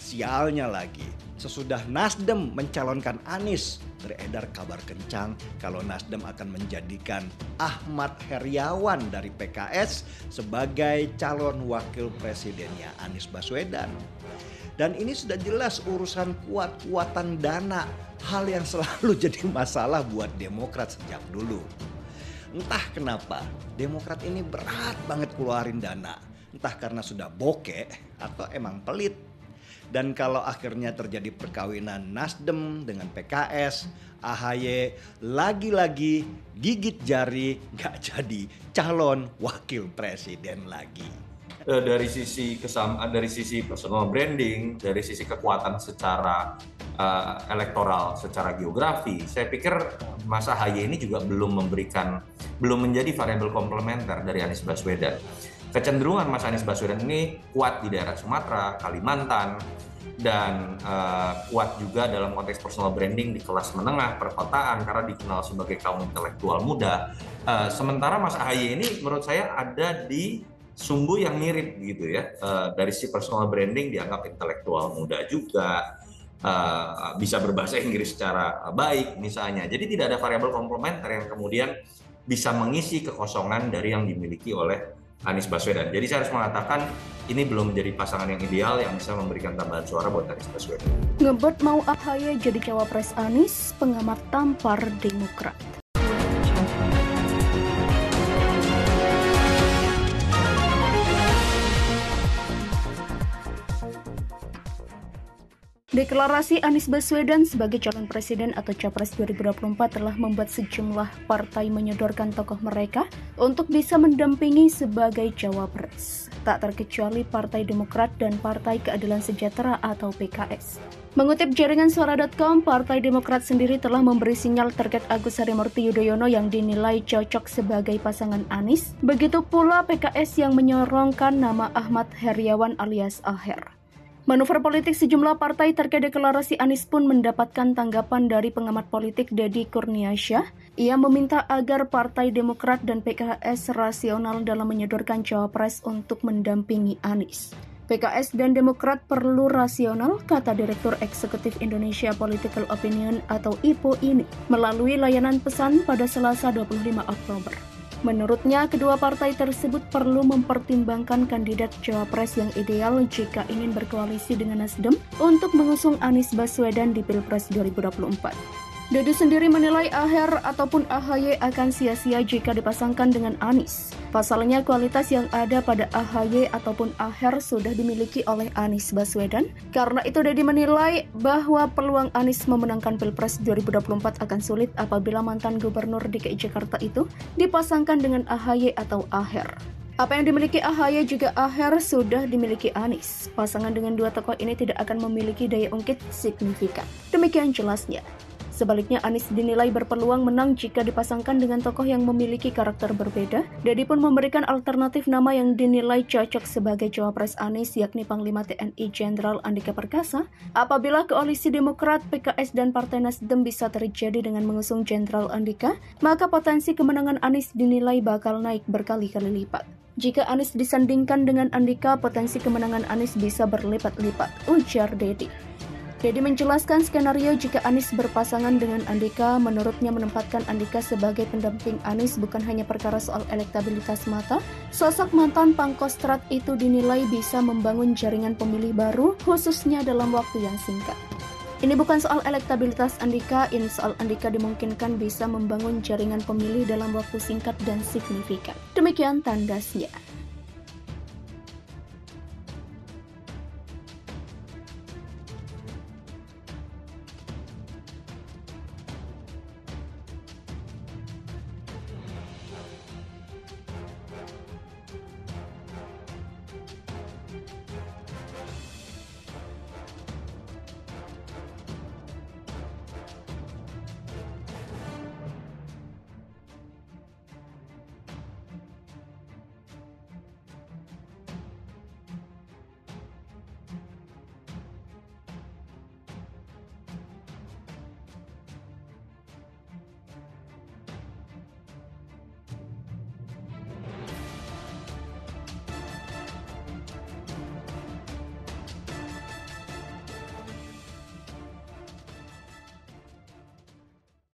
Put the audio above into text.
Sialnya lagi, sesudah Nasdem mencalonkan Anies, beredar kabar kencang kalau Nasdem akan menjadikan Ahmad Heriawan dari PKS sebagai calon wakil presidennya Anies Baswedan. Dan ini sudah jelas urusan kuat-kuatan dana, hal yang selalu jadi masalah buat Demokrat sejak dulu. Entah kenapa Demokrat ini berat banget keluarin dana, entah karena sudah bokeh atau emang pelit. Dan kalau akhirnya terjadi perkawinan Nasdem dengan PKS, AHY lagi-lagi gigit jari gak jadi calon wakil presiden lagi. Dari sisi personal branding, dari sisi kekuatan secara elektoral, secara geografi, saya pikir Mas AHY ini juga belum menjadi variabel komplementer dari Anies Baswedan. Kecenderungan Mas Anies Baswedan ini kuat di daerah Sumatera, Kalimantan, dan kuat juga dalam konteks personal branding di kelas menengah, perkotaan, karena dikenal sebagai kaum intelektual muda. Sementara Mas AHY ini menurut saya ada di sumbu yang mirip gitu ya, dari si personal branding dianggap intelektual muda juga, bisa berbahasa Inggris secara baik misalnya. Jadi tidak ada variabel komplementer yang kemudian bisa mengisi kekosongan dari yang dimiliki oleh Anies Baswedan. Jadi saya harus mengatakan ini belum menjadi pasangan yang ideal yang bisa memberikan tambahan suara buat Anies Baswedan. Ngebet mau AHY jadi cawapres Anies, pengamat tampar Demokrat. Deklarasi Anies Baswedan sebagai calon presiden atau capres 2024 telah membuat sejumlah partai menyodorkan tokoh mereka untuk bisa mendampingi sebagai cawapres. Tak terkecuali Partai Demokrat dan Partai Keadilan Sejahtera atau PKS. Mengutip jaringan suara.com, Partai Demokrat sendiri telah memberi sinyal terkait Agus Harimurti Yudhoyono yang dinilai cocok sebagai pasangan Anies. Begitu pula PKS yang menyorongkan nama Ahmad Heriawan alias Aher. Manuver politik sejumlah partai terkait deklarasi Anies pun mendapatkan tanggapan dari pengamat politik Deddy Kurniasyah. Ia meminta agar Partai Demokrat dan PKS rasional dalam menyodorkan cawapres untuk mendampingi Anies. PKS dan Demokrat perlu rasional, kata Direktur Eksekutif Indonesia Political Opinion atau IPO ini, melalui layanan pesan pada Selasa 25 Oktober. Menurutnya, kedua partai tersebut perlu mempertimbangkan kandidat cawapres yang ideal jika ingin berkoalisi dengan Nasdem untuk mengusung Anies Baswedan di Pilpres 2024. Deddy sendiri menilai Aher ataupun AHY akan sia-sia jika dipasangkan dengan Anies. Pasalnya, kualitas yang ada pada AHY ataupun Aher sudah dimiliki oleh Anies Baswedan. Karena itu, Deddy menilai bahwa peluang Anies memenangkan Pilpres 2024 akan sulit apabila mantan Gubernur DKI Jakarta itu dipasangkan dengan AHY atau Aher. Apa yang dimiliki AHY juga Aher sudah dimiliki Anies. Pasangan dengan dua tokoh ini tidak akan memiliki daya ungkit signifikan. Demikian jelasnya. Sebaliknya, Anies dinilai berpeluang menang jika dipasangkan dengan tokoh yang memiliki karakter berbeda. Deddy pun memberikan alternatif nama yang dinilai cocok sebagai cawapres Anies, yakni Panglima TNI Jenderal Andika Perkasa. Apabila koalisi Demokrat, PKS, dan Partai Nasdem bisa terjadi dengan mengusung Jenderal Andika, maka potensi kemenangan Anies dinilai bakal naik berkali-kali lipat. Jika Anies disandingkan dengan Andika, potensi kemenangan Anies bisa berlipat-lipat, ujar Deddy. Deddy menjelaskan skenario jika Anies berpasangan dengan Andika. Menurutnya menempatkan Andika sebagai pendamping Anies bukan hanya perkara soal elektabilitas mata. Sosok mantan Pangkostrat itu dinilai bisa membangun jaringan pemilih baru, khususnya dalam waktu yang singkat. Ini bukan soal elektabilitas Andika, ini soal Andika dimungkinkan bisa membangun jaringan pemilih dalam waktu singkat dan signifikan. Demikian tandasnya.